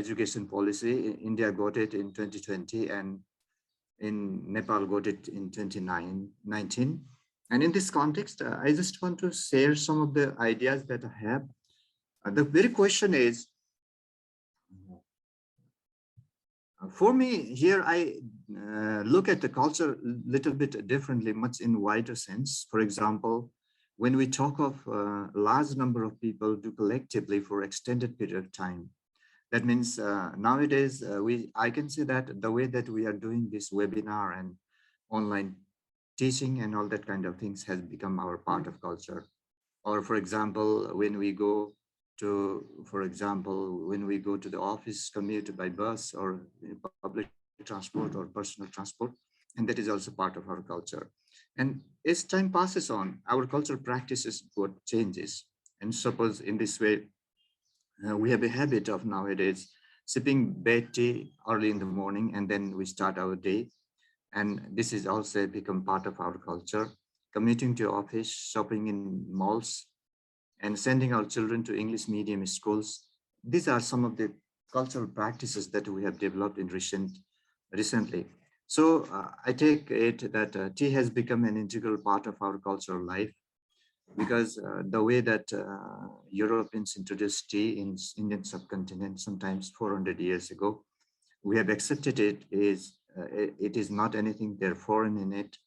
education policy. India got it in 2020 and in Nepal got it in 2019. And in this context, I just want to share some of the ideas that I have. The very question is, for me here, I look at the culture a little bit differently, much in wider sense. For example, when we talk of a large number of people do collectively for extended period of time, that means nowadays I can say that the way that we are doing this webinar and online teaching and all that kind of things has become our part of culture. Or for example, when we go to the office, commute by bus or public transport or personal transport, and that is also part of our culture. And as time passes on, our cultural practices what changes. And suppose in this way, we have a habit of nowadays sipping bed tea early in the morning, and then we start our day. And this is also become part of our culture. Commuting to office, shopping in malls, and sending our children to English medium schools. These are some of the cultural practices that we have developed in recently. So I take it that tea has become an integral part of our cultural life, because the way that Europeans introduced tea in Indian subcontinent sometimes 400 years ago, we have accepted it is not anything there foreign in it.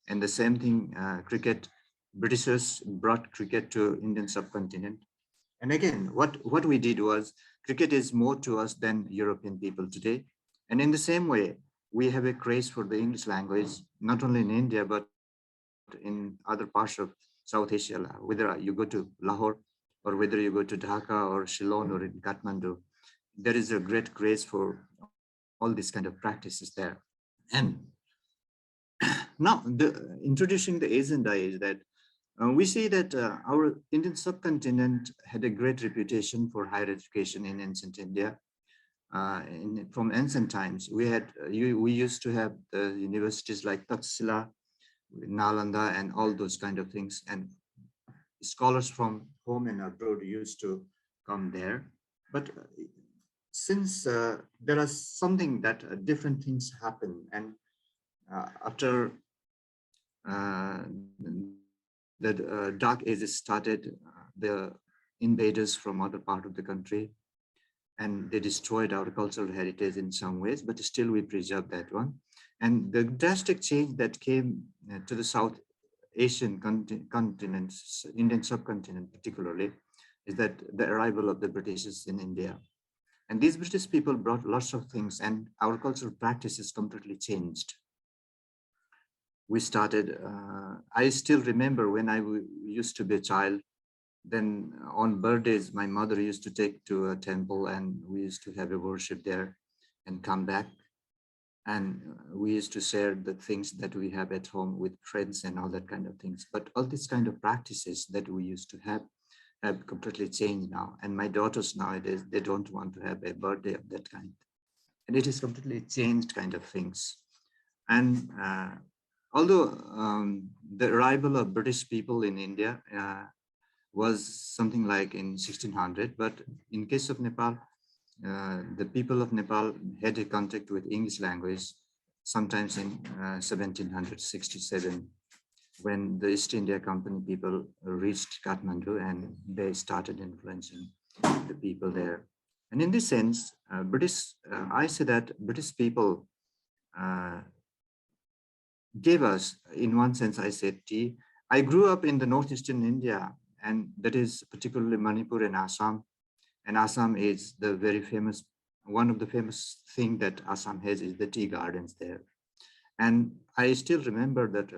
And the same thing, cricket, Britishers brought cricket to Indian subcontinent. And again, what we did was, cricket is more to us than European people today. And in the same way, we have a craze for the English language, not only in India, but in other parts of South Asia, whether you go to Lahore or whether you go to Dhaka or Shillong or in Kathmandu, there is a great craze for all these kind of practices there. And now introducing the agenda is that we see that our Indian subcontinent had a great reputation for higher education in ancient India. From ancient times, we used to have the universities like Taxila, Nalanda, and all those kind of things. And scholars from home and abroad used to come there. But since there are something that different things happen, and after the Dark Ages started, the invaders from other part of the country, and they destroyed our cultural heritage in some ways, but still we preserve that one. And the drastic change that came to the South Asian continents, Indian subcontinent particularly, is that the arrival of the Britishers in India. And these British people brought lots of things, and our cultural practices completely changed. We started, I still remember when I used to be a child, then on birthdays, my mother used to take to a temple and we used to have a worship there and come back. And we used to share the things that we have at home with friends and all that kind of things. But all these kind of practices that we used to have completely changed now. And my daughters nowadays, they don't want to have a birthday of that kind. And it is completely changed kind of things. And although the arrival of British people in India was something like in 1600, but in case of Nepal, the people of Nepal had a contact with English language sometimes in 1767, when the East India Company people reached Kathmandu and they started influencing the people there. And in this sense, I say that British people gave us, in one sense, I said tea. I grew up in the northeastern India, and that is particularly Manipur and Assam. And Assam is the very famous, one of the famous thing that Assam has is the tea gardens there. And I still remember that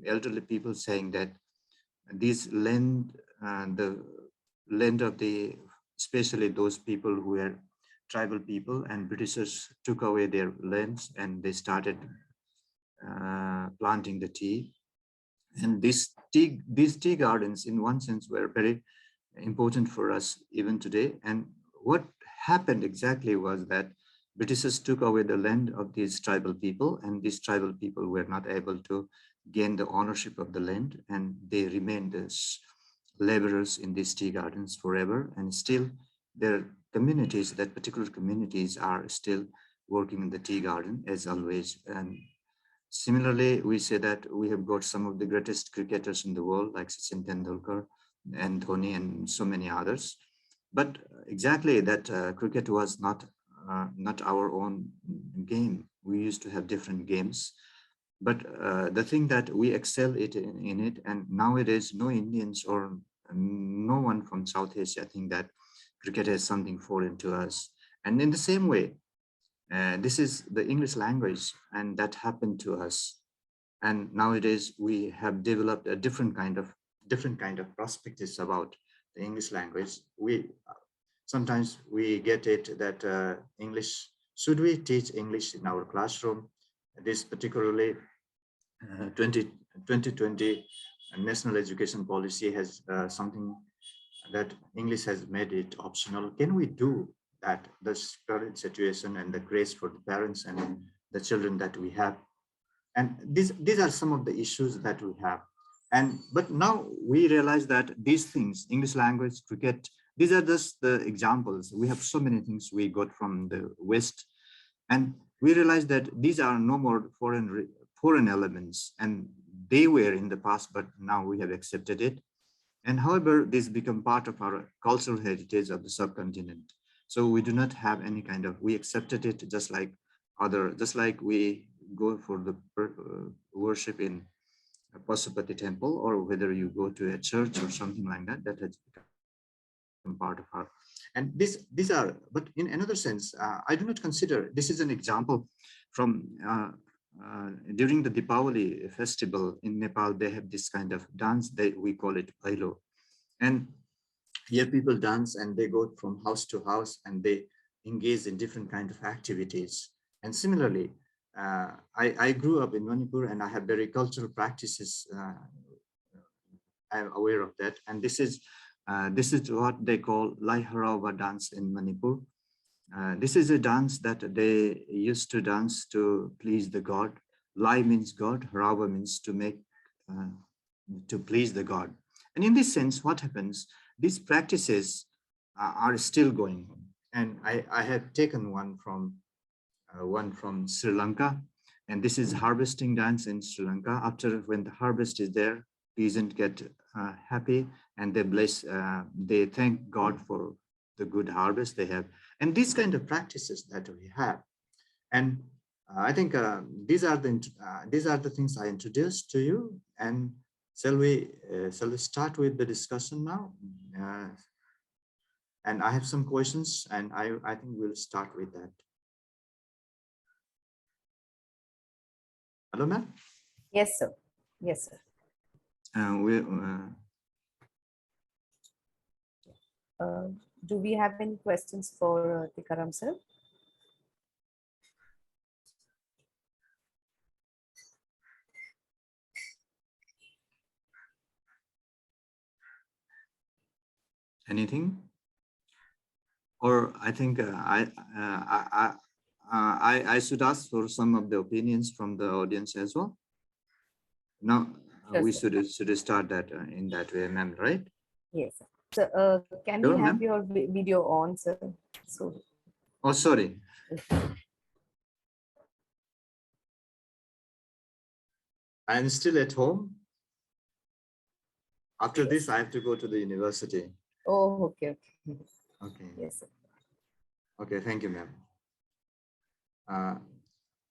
elderly people saying that this land, the land of the, especially those people who were tribal people, and Britishers took away their lands and they started planting the tea. And these tea gardens, in one sense, were very important for us even today. And what happened exactly was that Britishers took away the land of these tribal people, and these tribal people were not able to gain the ownership of the land, and they remained as laborers in these tea gardens forever. And still their communities, that particular communities are still working in the tea garden as always. And similarly, we say that we have got some of the greatest cricketers in the world, like Sachin Tendulkar and Dhoni and so many others. But exactly that cricket was not our own game. We used to have different games. But the thing that we excel in it, and nowadays no Indians or no one from South Asia think that cricket is something foreign to us. And in the same way, this is the English language, and that happened to us. And nowadays we have developed a different kind of perspectives about the English language. We sometimes we get it that English, should we teach English in our classroom? This particularly 2020 national education policy has something that English has made it optional. Can we do that? The current situation and the grace for the parents and the children that we have, and these are some of the issues that we have. And but now we realize that these things, English language, cricket, these are just the examples. We have so many things we got from the West, and we realize that these are no more foreign elements, and they were in the past, but now we have accepted it. And however, this become part of our cultural heritage of the subcontinent. So we do not have any kind of, we accepted it just like we go for the worship in a Pasupati temple, or whether you go to a church or something like that, that has become part of our. And these are, but in another sense, I do not consider, this is an example from during the Deepavali festival in Nepal. They have this kind of dance, we call it Bhailo. And here people dance and they go from house to house and they engage in different kind of activities. And similarly, I grew up in Manipur and I have very cultural practices. I'm aware of that. And this is what they call Lai Harava dance in Manipur. This is a dance that they used to dance to please the god. Lai means God, Harava means to make, to please the god. And in this sense, what happens, these practices are still going on. And I have taken one from Sri Lanka, and this is harvesting dance in Sri Lanka. After, when the harvest is there, peasants get happy and they bless, they thank God for the good harvest they have. And these kind of practices that we have. And I think these are the things I introduced to you. And shall we start with the discussion now? And I have some questions, and I think we'll start with that. Hello, ma'am? Yes, sir. Yes, sir. Do we have any questions for TIKARAM, sir? Anything? Or I think I should ask for some of the opinions from the audience as well. Now, Yes, we sir. should start that in that way, ma'am, right? Yes, sir. So, can Sure, we have ma'am. your video on, sir? So, Oh, sorry. I'm still at home. After yes. this, I have to go to the university. Oh, okay, okay. Okay. Yes, sir. Okay, thank you, ma'am.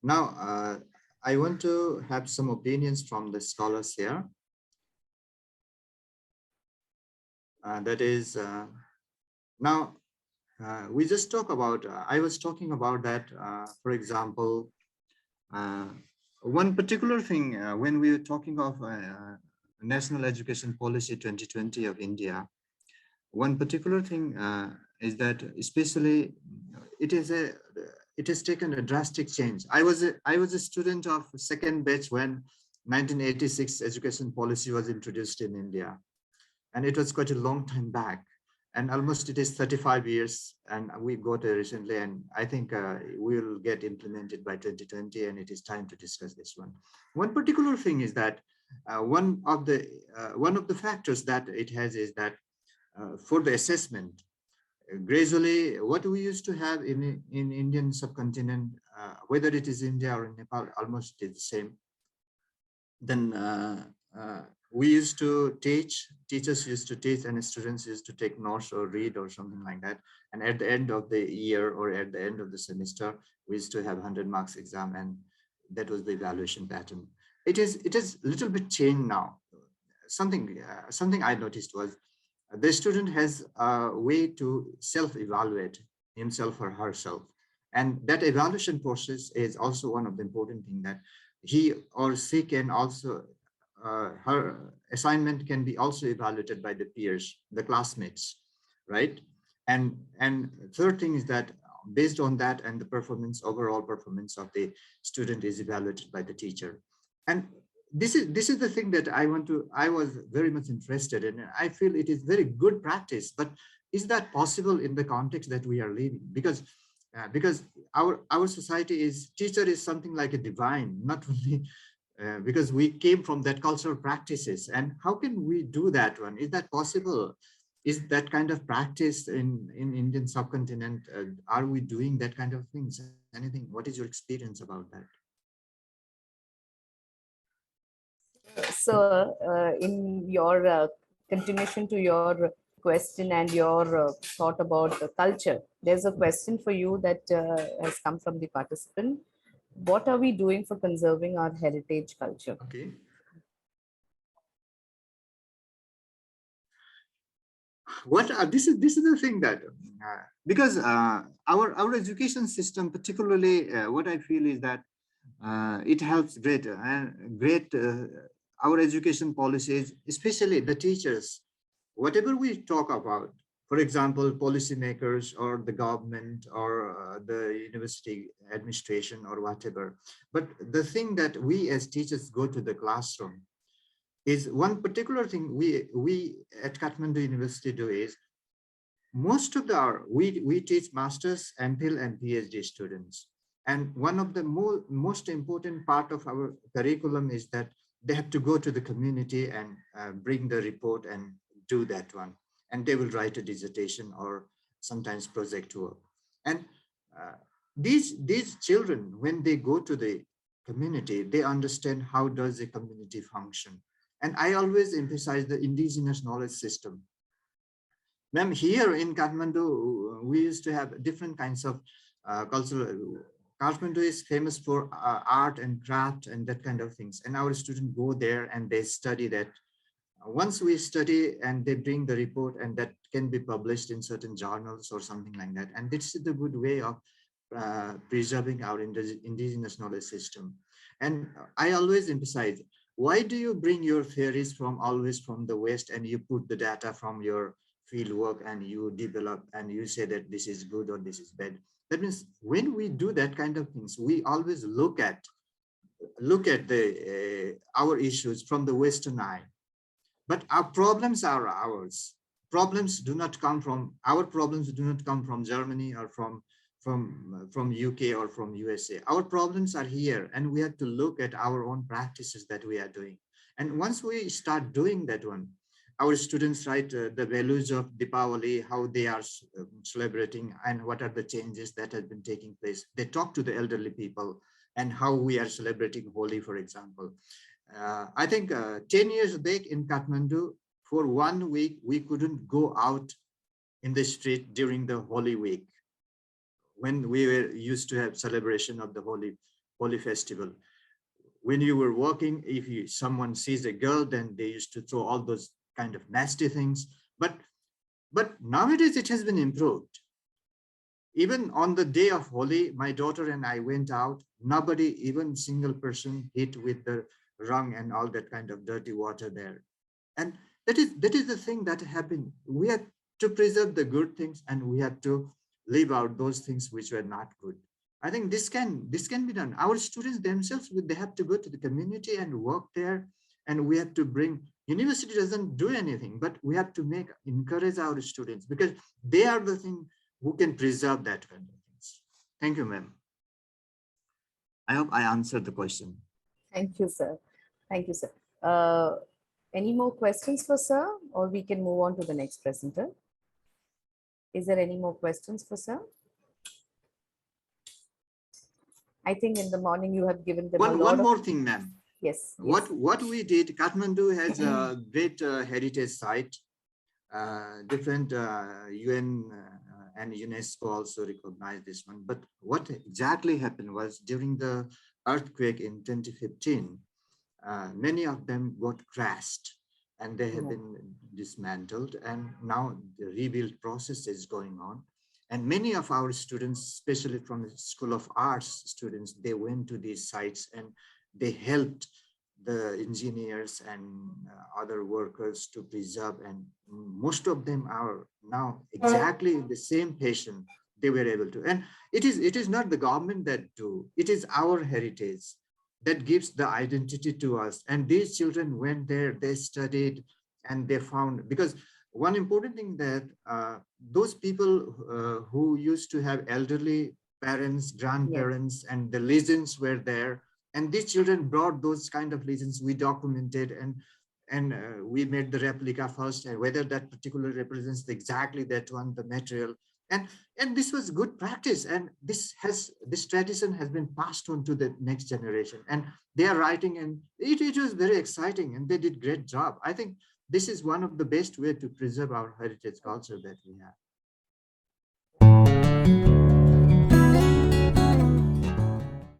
Now, I want to have some opinions from the scholars here. That is, now, we just talk about, I was talking about that, for example, one particular thing, when we were talking of National Education Policy 2020 of India, one particular thing is that especially it has taken a drastic change. I was a student of second batch when 1986 education policy was introduced in India, and it was quite a long time back, and almost it is 35 years, and we got it recently, and I think we will get implemented by 2020, and it is time to discuss this one. One particular thing is that one of the factors that it has is that for the assessment, gradually, what we used to have in Indian subcontinent, whether it is India or Nepal, almost is the same. Then we used to teach, teachers used to teach, and students used to take notes or read or something like that. And at the end of the year or at the end of the semester, we used to have 100 marks exam, and that was the evaluation pattern. It is a little bit changed now. Something I noticed was the student has a way to self-evaluate himself or herself. And that evaluation process is also one of the important things, that he or she can also, her assignment can be also evaluated by the peers, the classmates, right? And third thing is that based on that, and the performance, overall performance of the student is evaluated by the teacher. And this is the thing that I was very much interested in. I feel it is very good practice, but is that possible in the context that we are living? Because our society is, teacher is something like a divine, not only because we came from that cultural practices. And how can we do that one? Is that possible? Is that kind of practice in Indian subcontinent? Are we doing that kind of things? Anything? What is your experience about that? So, in your continuation to your question and your thought about the culture, there's a question for you that has come from the participant. What are we doing for conserving our heritage culture? Okay. This is the thing that because our education system, particularly what I feel is that it helps great our education policies, especially the teachers, whatever we talk about, for example, policymakers or the government or the university administration or whatever. But the thing that we as teachers go to the classroom is one particular thing we at Kathmandu University do is, most of we teach masters, MPhil and PhD students. And one of the most important part of our curriculum is that they have to go to the community and bring the report and do that one. And they will write a dissertation or sometimes project work. And these children, when they go to the community, they understand how does a community function. And I always emphasize the indigenous knowledge system. Ma'am, here in Kathmandu, we used to have different kinds of cultural. Kathmandu is famous for art and craft and that kind of things. And our students go there and they study that. Once we study and they bring the report, and that can be published in certain journals or something like that. And this is the good way of preserving our indigenous knowledge system. And I always emphasize, why do you bring your theories from always from the West, and you put the data from your field work and you develop and you say that this is good or this is bad? That means when we do that kind of things, we always look at the our issues from the Western eye. But our problems are ours. Problems do not come from, our problems do not come from Germany or from UK or from USA. Our problems are here, and we have to look at our own practices that we are doing. And once we start doing that one, our students write the values of Deepavali, how they are celebrating, and what are the changes that have been taking place. They talk to the elderly people and how we are celebrating Holi, for example. I think 10 years back in Kathmandu, for 1 week, we couldn't go out in the street during the Holi week, when we were used to have celebration of the Holi festival. When you were walking, if someone sees a girl, then they used to throw all those kind of nasty things. But nowadays it has been improved. Even on the day of Holi, my daughter and I went out. Nobody, even single person, hit with the rung and all that kind of dirty water there. And that is the thing that happened. We have to preserve the good things, and we have to leave out those things which were not good. I think this can be done. Our students themselves, they have to go to the community and work there, and we have to bring, university doesn't do anything, but we have to encourage our students, because they are the thing who can preserve that kind of things. Thank you, ma'am. I hope I answered the question. Thank you, sir. Thank you, sir. Any more questions for sir, or we can move on to the next presenter? Is there any more questions for sir? I think in the morning you have given them a lot One of... more thing, ma'am. Yes. What we did, Kathmandu has a great heritage site. Different UN and UNESCO also recognize this one. But what exactly happened was during the earthquake in 2015, many of them got crashed and they have been dismantled, and now the rebuild process is going on. And many of our students, especially from the School of Arts students, they went to these sites and they helped the engineers and other workers to preserve, and most of them are now exactly the same patient they were able to. And it is not the government that do, it is our heritage that gives the identity to us. And these children went there, they studied, and they found, because one important thing that those people who used to have elderly parents, grandparents, and the legends were there, and these children brought those kind of legends. We documented and we made the replica first, and whether that particular represents exactly that one, the material. And this was good practice, and this tradition has been passed on to the next generation, and they are writing, and it was very exciting, and they did great job. I think this is one of the best way to preserve our heritage culture that we have.